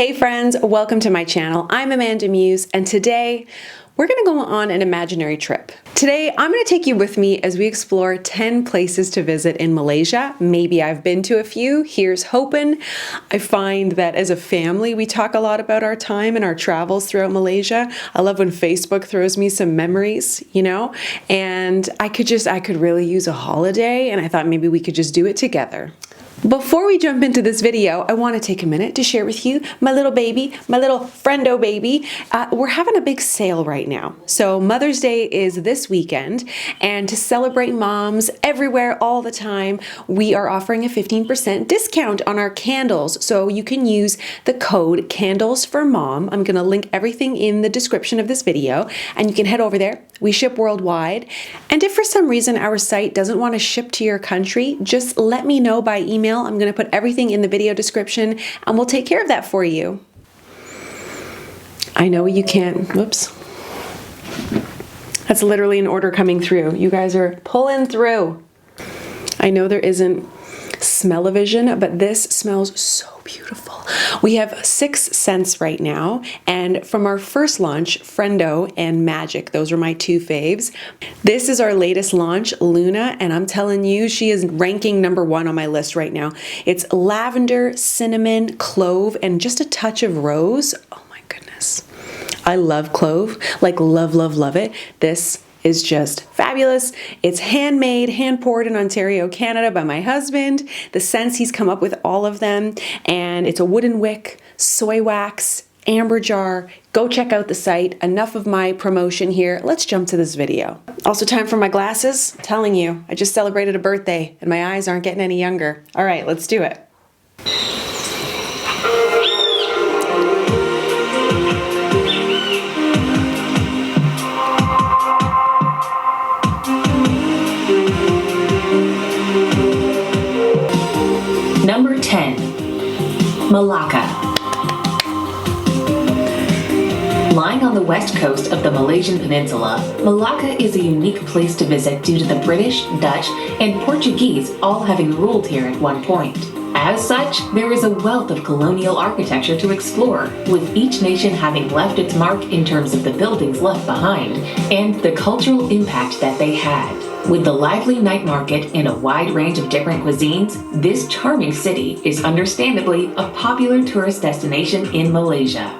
Hey friends, welcome to my channel. I'm AmandaMuse, and today we're gonna go on an imaginary trip. Today, I'm gonna take you with me as we explore 10 places to visit in Malaysia. Maybe I've been to a few, here's hoping. I find that as a family, we talk a lot about our time and our travels throughout Malaysia. I love when Facebook throws me some memories, you know? And I could really use a holiday, and I thought maybe we could just do it together. Before we jump into this video, I want to take a minute to share with you my little baby, my little friendo baby. We're having a big sale right now. So Mother's Day is this weekend, and to celebrate moms everywhere all the time, we are offering a 15% discount on our candles. So you can use the code Candles for Mom. I'm going to link everything in the description of this video, and you can head over there. We ship worldwide. And if for some reason our site doesn't want to ship to your country, just let me know by email. I'm going to put everything in the video description and we'll take care of that for you. I know you can't, whoops. That's literally an order coming through. You guys are pulling through. I know there isn't smell-o-vision, but this smells so beautiful. We have 6 scents right now, and from our first launch, Friendo and Magic, those are my 2 faves. This is our latest launch, Luna, and I'm telling you, she is ranking #1 on my list right now. It's lavender, cinnamon, clove, and just a touch of rose. Oh my goodness. I love clove, like love, love, love it. This is just fabulous. It's handmade, hand poured in Ontario, Canada by my husband. The scents, he's come up with all of them, and it's a wooden wick, soy wax, amber jar. Go check out the site. Enough of my promotion here. Let's jump to this video. Also time for my glasses. I'm telling you, I just celebrated a birthday and my eyes aren't getting any younger. All right, let's do it. Number 10, Melaka. Lying on the west coast of the Malaysian peninsula, Melaka is a unique place to visit due to the British, Dutch, and Portuguese all having ruled here at one point. As such, there is a wealth of colonial architecture to explore, with each nation having left its mark in terms of the buildings left behind and the cultural impact that they had. With the lively night market and a wide range of different cuisines, this charming city is understandably a popular tourist destination in Malaysia.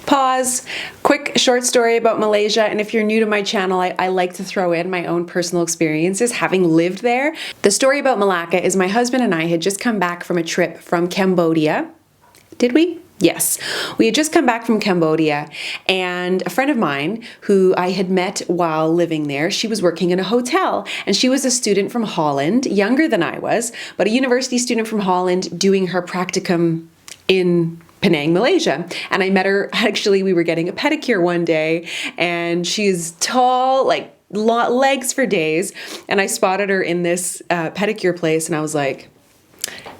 Pause. Quick short story about Malaysia, and if you're new to my channel, I like to throw in my own personal experiences having lived there. The story about Melaka is my husband and I had just come back from a trip from Cambodia. Did we? Yes, we had just come back from Cambodia, and a friend of mine who I had met while living there, she was working in a hotel, and she was a student from Holland, younger than I was, but a university student from Holland doing her practicum in Penang, Malaysia. And I met her, actually, we were getting a pedicure one day, and she's tall, like legs for days, and I spotted her in this pedicure place, and I was like,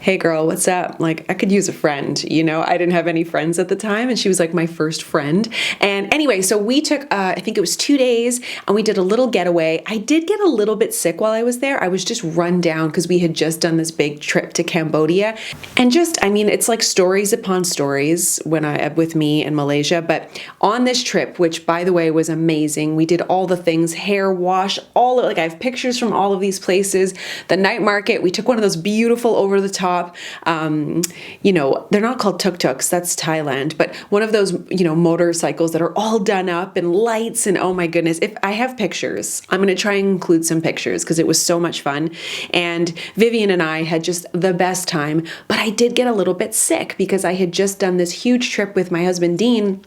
hey girl, what's up? Like, I could use a friend, you know? I didn't have any friends at the time, and she was like my first friend. And anyway, so we took, I think it was 2 days, and we did a little getaway. I did get a little bit sick while I was there. I was just run down because we had just done this big trip to Cambodia. And just, I mean, it's like stories upon stories with me in Malaysia. But on this trip, which by the way was amazing, we did all the things, hair wash, I have pictures from all of these places. The night market, we took one of those beautiful over the top, you know, they're not called tuk-tuks, that's Thailand, but one of those, you know, motorcycles that are all done up and lights, and oh my goodness, if I have pictures, I'm going to try and include some pictures because it was so much fun. And Vivian and I had just the best time, but I did get a little bit sick because I had just done this huge trip with my husband, Dean,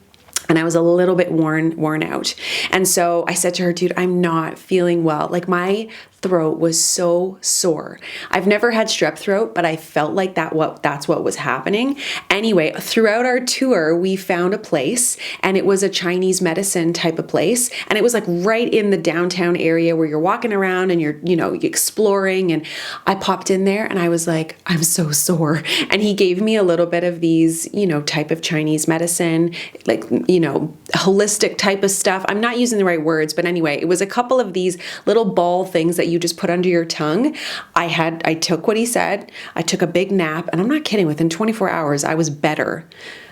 and I was a little bit worn out. And so I said to her, dude, I'm not feeling well. Like, my throat was so sore. I've never had strep throat, but I felt like that's what was happening. Anyway, throughout our tour, we found a place, and it was a Chinese medicine type of place. And it was like right in the downtown area where you're walking around and you're, you know, exploring. And I popped in there and I was like, I'm so sore. And he gave me a little bit of these, you know, type of Chinese medicine, like, you know, holistic type of stuff. I'm not using the right words, but anyway, it was a couple of these little ball things that you you just put under your tongue. I took what he said. I took a big nap, and I'm not kidding, within 24 hours, I was better.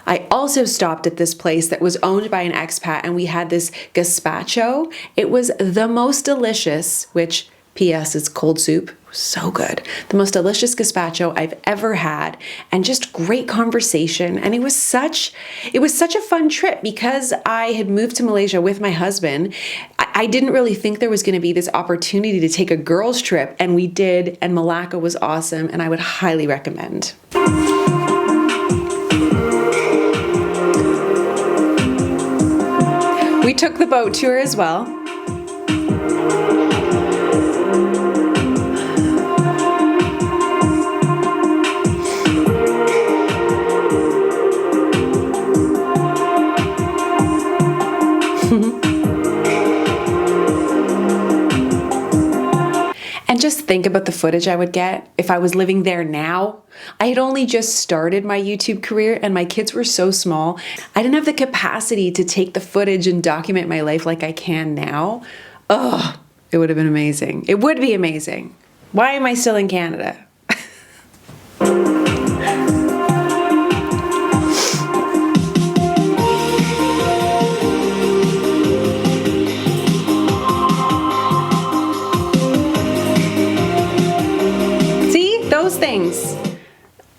I also stopped at this place that was owned by an expat, and we had this gazpacho. It was the most delicious, which, P.S., is cold soup. So good. The most delicious gazpacho I've ever had, and just great conversation. And it was such a fun trip because I had moved to Malaysia with my husband. I didn't really think there was going to be this opportunity to take a girls trip, and we did, and Melaka was awesome, and I would highly recommend. We took the boat tour as well. And just think about the footage I would get if I was living there now. I had only just started my YouTube career and my kids were so small. I didn't have the capacity to take the footage and document my life like I can now. Oh, it would have been amazing. It would be amazing. Why am I still in Canada? Things.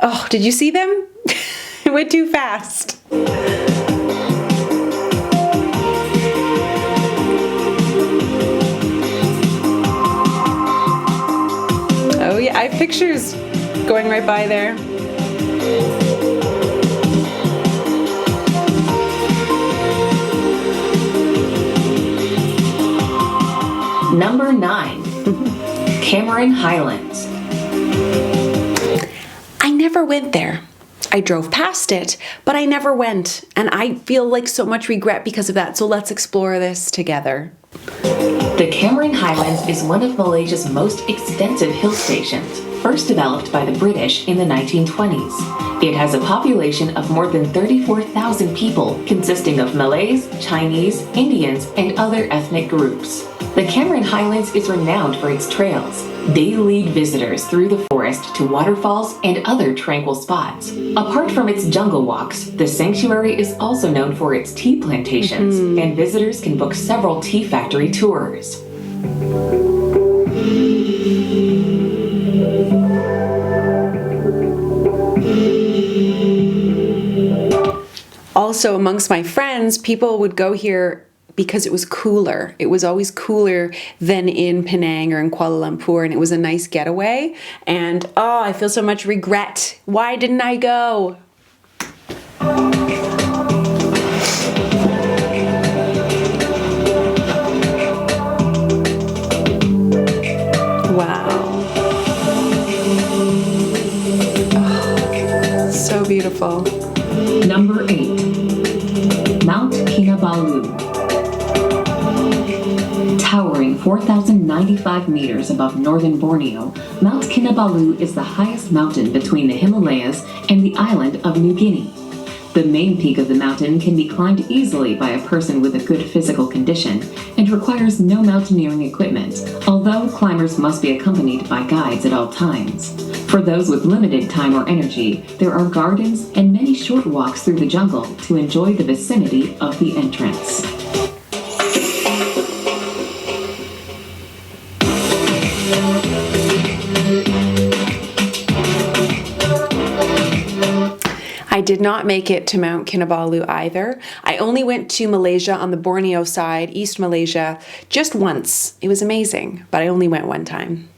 Oh, did you see them? It went too fast. Oh yeah, I have pictures going right by there. Number 9. Cameron Highlands. I never went there. I drove past it, but I never went. And I feel like so much regret because of that. So let's explore this together. The Cameron Highlands is one of Malaysia's most extensive hill stations, first developed by the British in the 1920s. It has a population of more than 34,000 people, consisting of Malays, Chinese, Indians, and other ethnic groups. The Cameron Highlands is renowned for its trails. They lead visitors through the forest to waterfalls and other tranquil spots. Apart from its jungle walks, the sanctuary is also known for its tea plantations, and visitors can book several tea factory tours. Also, amongst my friends, people would go here because it was cooler. It was always cooler than in Penang or in Kuala Lumpur, and it was a nice getaway. And oh, I feel so much regret. Why didn't I go? Wow. Oh, so beautiful. Number 8. Mount Kinabalu. Towering 4,095 meters above northern Borneo, Mount Kinabalu is the highest mountain between the Himalayas and the island of New Guinea. The main peak of the mountain can be climbed easily by a person with a good physical condition and requires no mountaineering equipment, although climbers must be accompanied by guides at all times. For those with limited time or energy, there are gardens and many short walks through the jungle to enjoy the vicinity of the entrance. I did not make it to Mount Kinabalu either. I only went to Malaysia on the Borneo side, East Malaysia, just once. It was amazing, but I only went one time.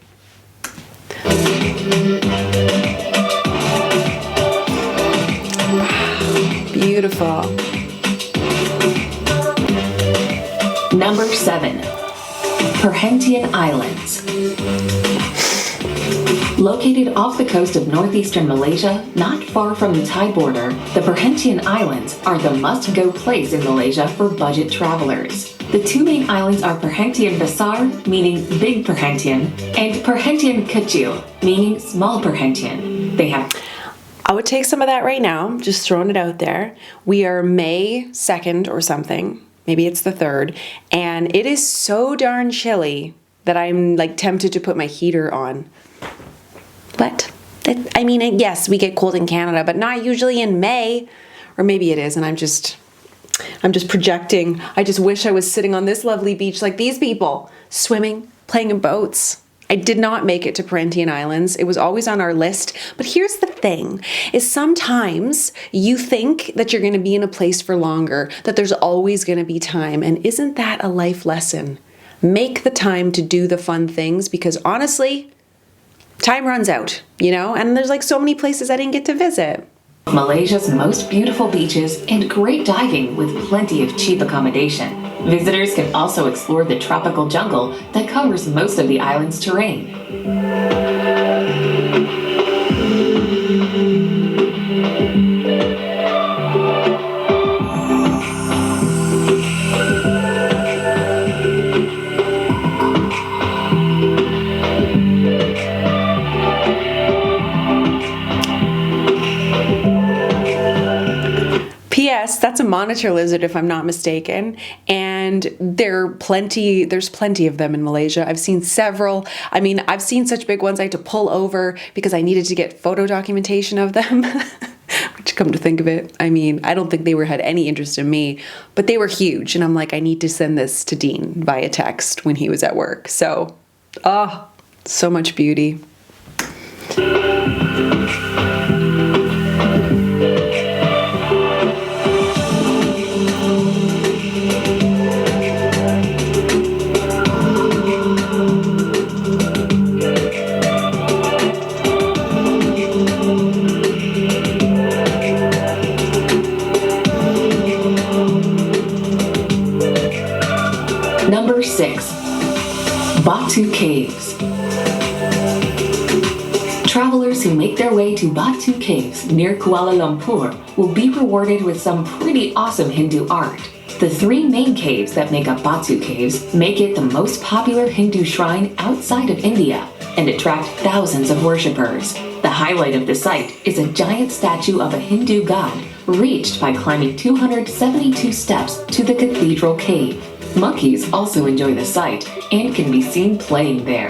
Beautiful. Number 7. Perhentian Islands. Located off the coast of northeastern Malaysia, not far from the Thai border, the Perhentian Islands are the must-go place in Malaysia for budget travelers. The two main islands are Perhentian Besar, meaning Big Perhentian, and Perhentian Kecil, meaning Small Perhentian. They have... I would take some of that right now, just throwing it out there. We are May 2nd or something, maybe it's the 3rd, and it is so darn chilly that I'm like tempted to put my heater on. But I mean, yes, we get cold in Canada, but not usually in May. Or maybe it is, and I'm just projecting. I just wish I was sitting on this lovely beach like these people, swimming, playing in boats. I did not make it to Perhentian Islands. It was always on our list. But here's the thing, is sometimes you think that you're going to be in a place for longer, that there's always going to be time. And isn't that a life lesson? Make the time to do the fun things, because honestly, time runs out, you know? And there's like so many places I didn't get to visit. Malaysia's most beautiful beaches and great diving with plenty of cheap accommodation. Visitors can also explore the tropical jungle that covers most of the island's terrain. P.S. That's a monitor lizard, if I'm not mistaken, and there's plenty of them in Malaysia. I've seen several. I mean, I've seen such big ones I had to pull over because I needed to get photo documentation of them. Which, come to think of it, I mean, I don't think they had any interest in me, but they were huge, and I'm like, I need to send this to Dean via text when he was at work. So, so much beauty. Number 6. Batu Caves. Travelers who make their way to Batu Caves near Kuala Lumpur will be rewarded with some pretty awesome Hindu art. The 3 main caves that make up Batu Caves make it the most popular Hindu shrine outside of India and attract thousands of worshippers. The highlight of the site is a giant statue of a Hindu god reached by climbing 272 steps to the cathedral cave. Monkeys also enjoy the site and can be seen playing there.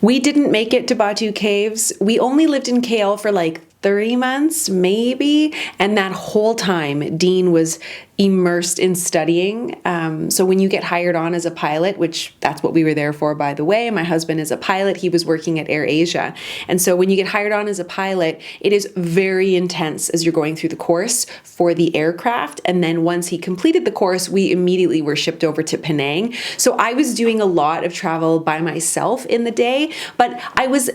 We didn't make it to Batu Caves. We only lived in KL for like 3 months, maybe. And that whole time, Dean was immersed in studying. So when you get hired on as a pilot, which that's what we were there for, by the way, my husband is a pilot. He was working at AirAsia. And so when you get hired on as a pilot, it is very intense as you're going through the course for the aircraft. And then once he completed the course, we immediately were shipped over to Penang. So I was doing a lot of travel by myself in the day, but I was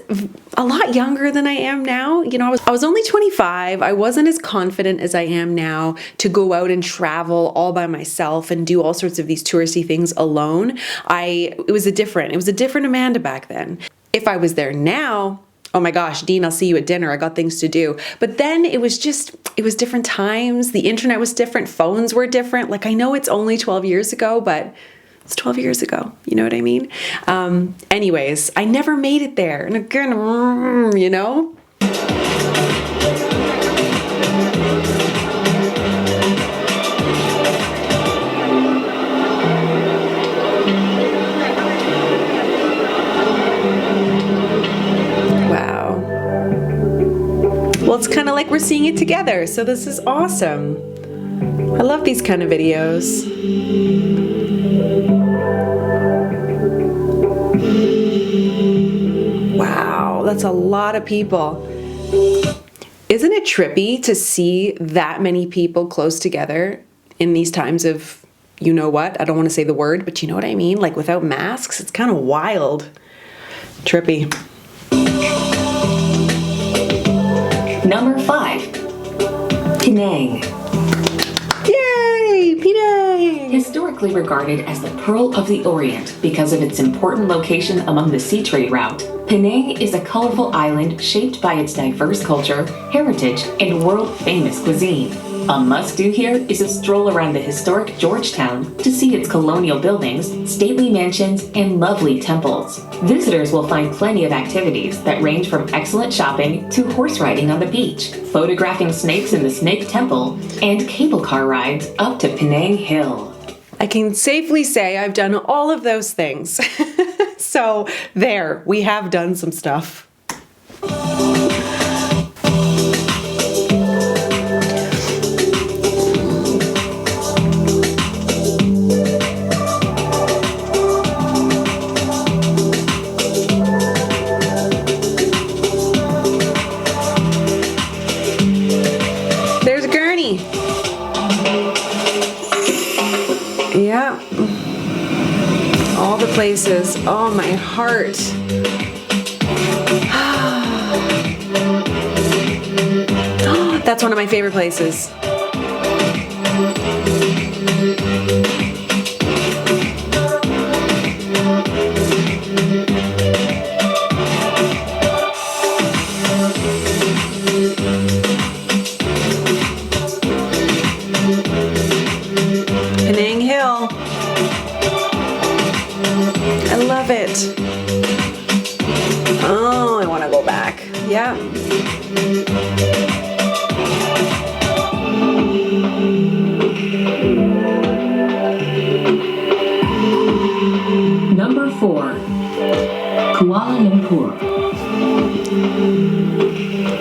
a lot younger than I am now. You know, I was only 25. I wasn't as confident as I am now to go out and travel all by myself and do all sorts of these touristy things alone. It was a different Amanda back then. If I was there now, oh my gosh, Dean, I'll see you at dinner. I got things to do. But then it was different times. The internet was different. Phones were different. Like, I know it's only 12 years ago, but it's 12 years ago. You know what I mean? Anyways, I never made it there. And again, you know? Well, it's kind of like we're seeing it together, so this is awesome. I love these kind of videos. Wow, that's a lot of people. Isn't it trippy to see that many people close together in these times of, you know what? I don't want to say the word, but you know what I mean? Like without masks, it's kind of wild. Trippy. Number 5. Penang. Yay! Penang! Historically regarded as the Pearl of the Orient because of its important location among the sea trade route, Penang is a colorful island shaped by its diverse culture, heritage, and world-famous cuisine. A must-do here is a stroll around the historic Georgetown to see its colonial buildings, stately mansions, and lovely temples. Visitors will find plenty of activities that range from excellent shopping to horse riding on the beach, photographing snakes in the Snake Temple, and cable car rides up to Penang Hill. I can safely say I've done all of those things. So there, we have done some stuff. There's a gurney. Yeah. All the places. Oh, my heart. That's one of my favorite places. Penang Hill. I love it. Oh, I want to go back. Yeah. Number 4. Kuala Lumpur.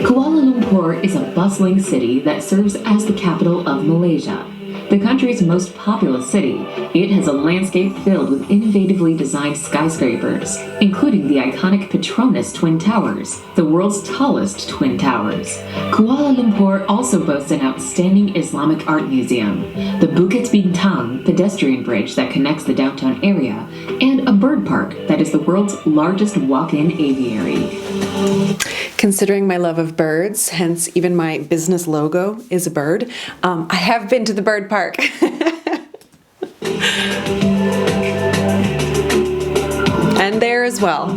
Kuala Lumpur is a bustling city that serves as the capital of Malaysia. The country's most populous city, it has a landscape filled with innovatively designed skyscrapers, including the iconic Petronas Twin Towers, the world's tallest twin towers. Kuala Lumpur also boasts an outstanding Islamic art museum, the Bukit Bintang pedestrian bridge that connects the downtown area, and a bird park that is the world's largest walk-in aviary. Considering my love of birds, hence even my business logo is a bird, I have been to the bird park. And there as well.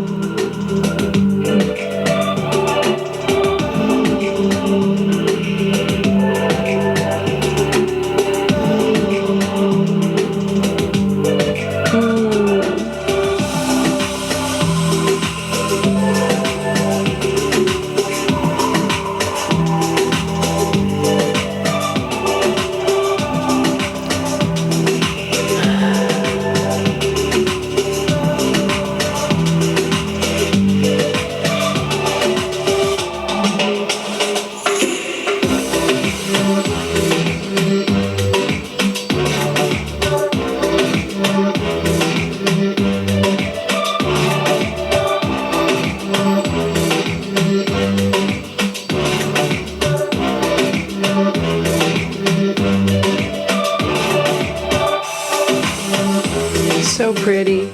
So pretty.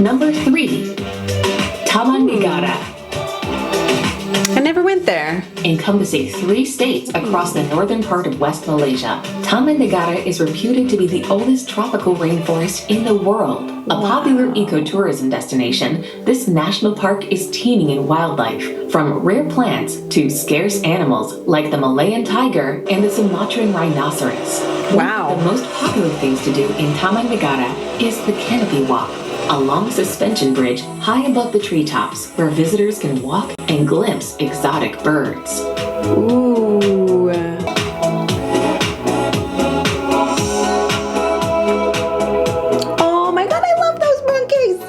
Number 3. Taman Negera. I never went there. Encompassing 3 states across the northern part of West Malaysia, Taman Negara is reputed to be the oldest tropical rainforest in the world. A popular ecotourism destination, this national park is teeming in wildlife, from rare plants to scarce animals like the Malayan tiger and the Sumatran rhinoceros. Wow. One of the most popular things to do in Taman Negara is the canopy walk, a long suspension bridge high above the treetops where visitors can walk and glimpse exotic birds. Ooh. Oh my god, I love those monkeys!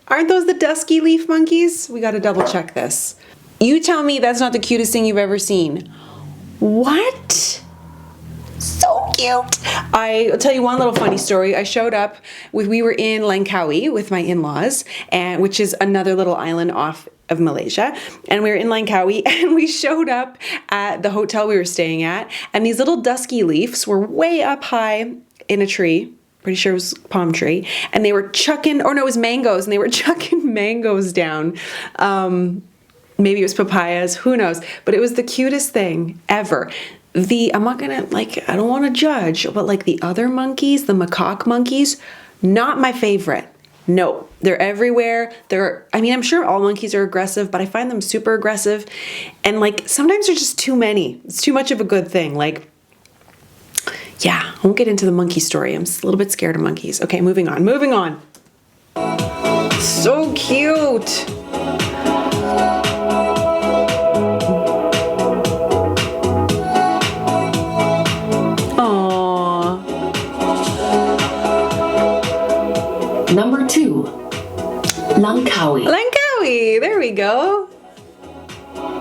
Aren't those the dusky leaf monkeys? We gotta double check this. You tell me that's not the cutest thing you've ever seen. What? So cute. I'll tell you one little funny story. I showed up we were in Langkawi with my in-laws, and which is another little island off of Malaysia, and we were in Langkawi, and we showed up at the hotel we were staying at, and these little dusky leaves were way up high in a tree. Pretty sure it was palm tree, and they were chucking, or no, it was mangoes, and they were chucking mangoes down. Maybe it was papayas, who knows, but it was the cutest thing ever. I'm not gonna, I don't want to judge, but the other monkeys, the macaque monkeys, not my favorite. No, they're everywhere. I'm sure all monkeys are aggressive, but I find them super aggressive. And sometimes there's just too many. It's too much of a good thing. Yeah, I won't get into the monkey story. I'm just a little bit scared of monkeys. Okay, moving on. So cute. Langkawi. Langkawi, there we go.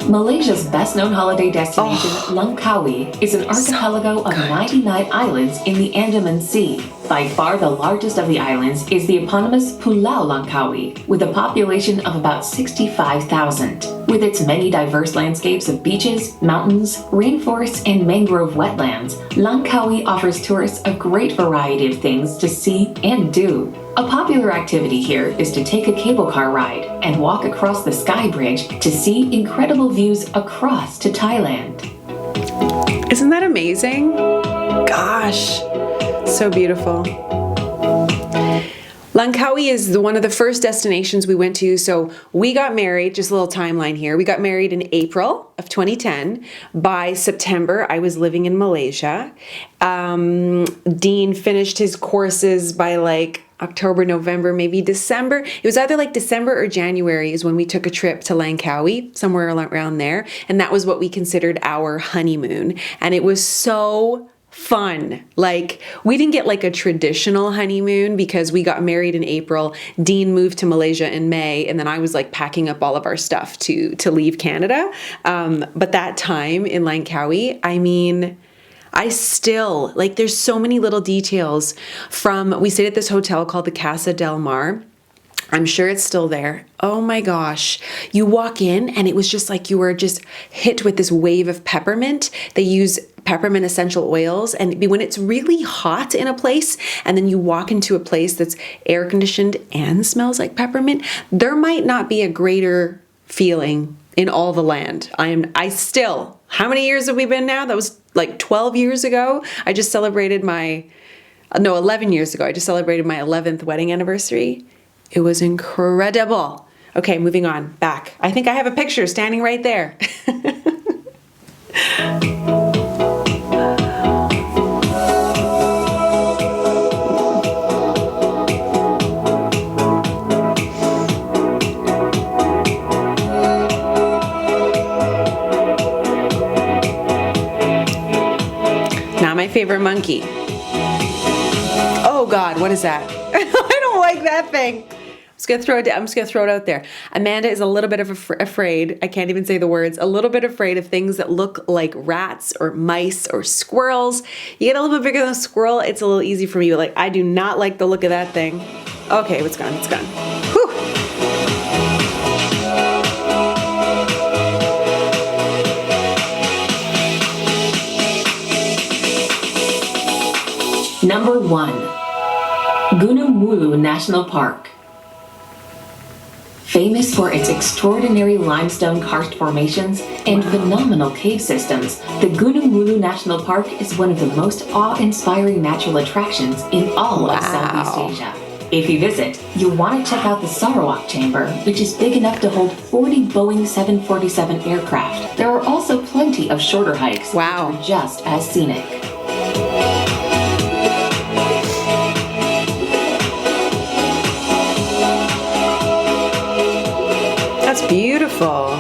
Malaysia's best-known holiday destination, Langkawi, is an archipelago of 99 islands in the Andaman Sea. By far the largest of the islands is the eponymous Pulau Langkawi, with a population of about 65,000. With its many diverse landscapes of beaches, mountains, rainforests, and mangrove wetlands, Langkawi offers tourists a great variety of things to see and do. A popular activity here is to take a cable car ride and walk across the sky bridge to see incredible views across to Thailand. Isn't that amazing? Gosh, so beautiful. Langkawi is one of the first destinations we went to. So we got married, just a little timeline here. We got married in April of 2010. By September, I was living in Malaysia. Dean finished his courses by like October, November, maybe December. It was either like December or January is when we took a trip to Langkawi, somewhere around there. And that was what we considered our honeymoon. And it was so fun. Like, we didn't get like a traditional honeymoon because we got married in April. Dean moved to Malaysia in May, and then I was like packing up all of our stuff to leave Canada. But that time in Langkawi, I mean, I still, like, there's so many little details we stayed at this hotel called the Casa del Mar. I'm sure it's still there. Oh my gosh. You walk in and it was just like you were just hit with this wave of peppermint. They use peppermint essential oils, and when it's really hot in a place and then you walk into a place that's air conditioned and smells like peppermint, there might not be a greater feeling in all the land. How many years have we been now? That was like 12 years ago. 11 years ago. I just celebrated my 11th wedding anniversary. It was incredible. Okay, moving on, back. I think I have a picture standing right there. Not my favorite monkey. Oh God, what is that? I don't like that thing. I'm just gonna throw it out there. Amanda is a little bit of afraid. I can't even say the words. A little bit afraid of things that look like rats or mice or squirrels. You get a little bit bigger than a squirrel, it's a little easy for me. But like, I do not like the look of that thing. Okay, it's gone. It's gone. Whew. Number 1. Gunung Mulu National Park. Famous for its extraordinary limestone karst formations and phenomenal cave systems, the Gunung Mulu National Park is one of the most awe-inspiring natural attractions in all of Southeast Asia. If you visit, you'll want to check out the Sarawak Chamber, which is big enough to hold 40 Boeing 747 aircraft. There are also plenty of shorter hikes, which are just as scenic. That's beautiful.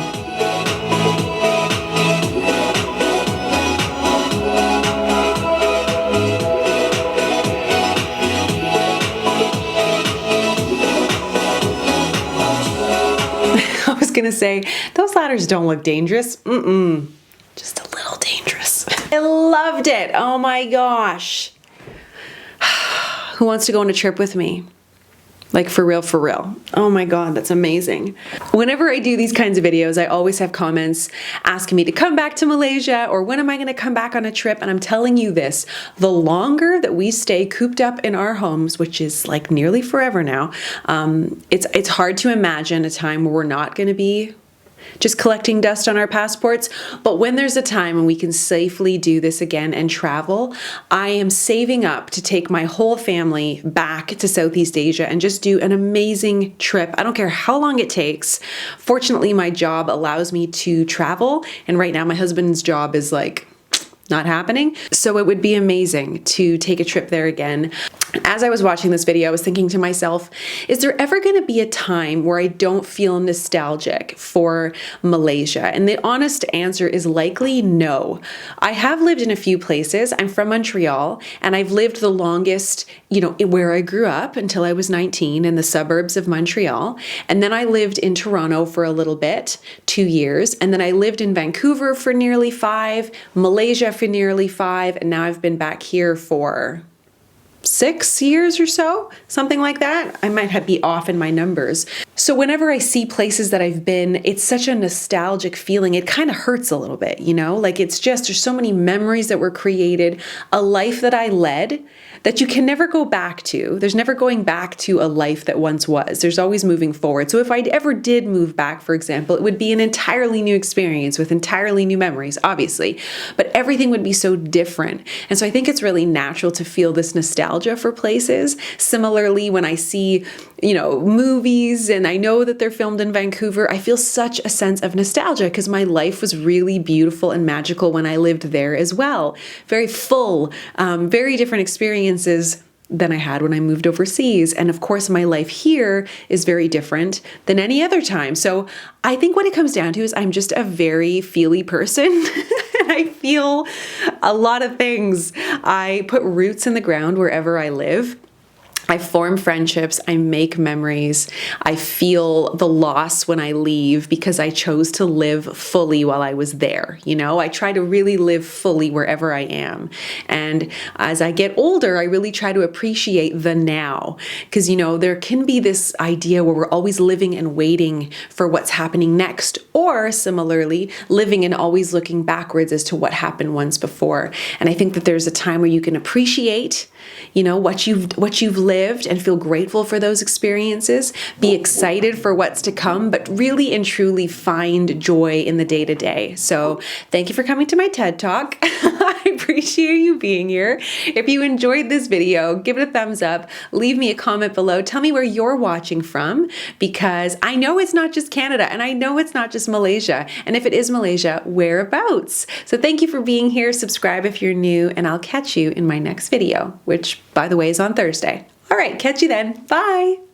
I was gonna say, those ladders don't look dangerous. Just a little dangerous. I loved it. Oh my gosh. Who wants to go on a trip with me? Like, for real, for real. Oh my God, that's amazing. Whenever I do these kinds of videos, I always have comments asking me to come back to Malaysia, or when am I gonna come back on a trip? And I'm telling you this, the longer that we stay cooped up in our homes, which is like nearly forever now, it's hard to imagine a time where we're not gonna be just collecting dust on our passports. But when there's a time when we can safely do this again and travel, I am saving up to take my whole family back to Southeast Asia and just do an amazing trip. I don't care how long it takes. Fortunately, my job allows me to travel, and right now my husband's job is like not happening. So it would be amazing to take a trip there again. As I was watching this video, I was thinking to myself, is there ever going to be a time where I don't feel nostalgic for Malaysia? And the honest answer is likely no. I have lived in a few places. I'm from Montreal, and I've lived the longest where I grew up until I was 19 in the suburbs of Montreal. And then I lived in Toronto for a little bit, 2 years. And then I lived in Vancouver for nearly 5, Malaysia for nearly 5. And now I've been back here for 6 years or so, something like that. I might be off in my numbers. So whenever I see places that I've been, it's such a nostalgic feeling. It kind of hurts a little bit, like there's so many memories that were created, a life that I led that you can never go back to. There's never going back to a life that once was. There's always moving forward. So if I ever did move back, for example, it would be an entirely new experience with entirely new memories, obviously, but everything would be so different. And so I think it's really natural to feel this nostalgia for places. Similarly, when I see, movies and I know that they're filmed in Vancouver, I feel such a sense of nostalgia because my life was really beautiful and magical when I lived there as well. Very full, very different experiences than I had when I moved overseas. And of course, my life here is very different than any other time. So I think what it comes down to is I'm just a very feely person. I feel a lot of things. I put roots in the ground wherever I live. I form friendships, I make memories, I feel the loss when I leave because I chose to live fully while I was there. I try to really live fully wherever I am. And as I get older, I really try to appreciate the now because, there can be this idea where we're always living and waiting for what's happening next, or similarly, living and always looking backwards as to what happened once before. And I think that there's a time where you can appreciate, what you've lived and feel grateful for those experiences, be excited for what's to come, but really and truly find joy in the day-to-day. So thank you for coming to my TED Talk. I appreciate you being here. If you enjoyed this video, give it a thumbs up, leave me a comment below, tell me where you're watching from, because I know it's not just Canada and I know it's not just Malaysia. And if it is Malaysia, whereabouts? So thank you for being here. Subscribe if you're new, and I'll catch you in my next video, which by the way is on Thursday. All right, catch you then. Bye.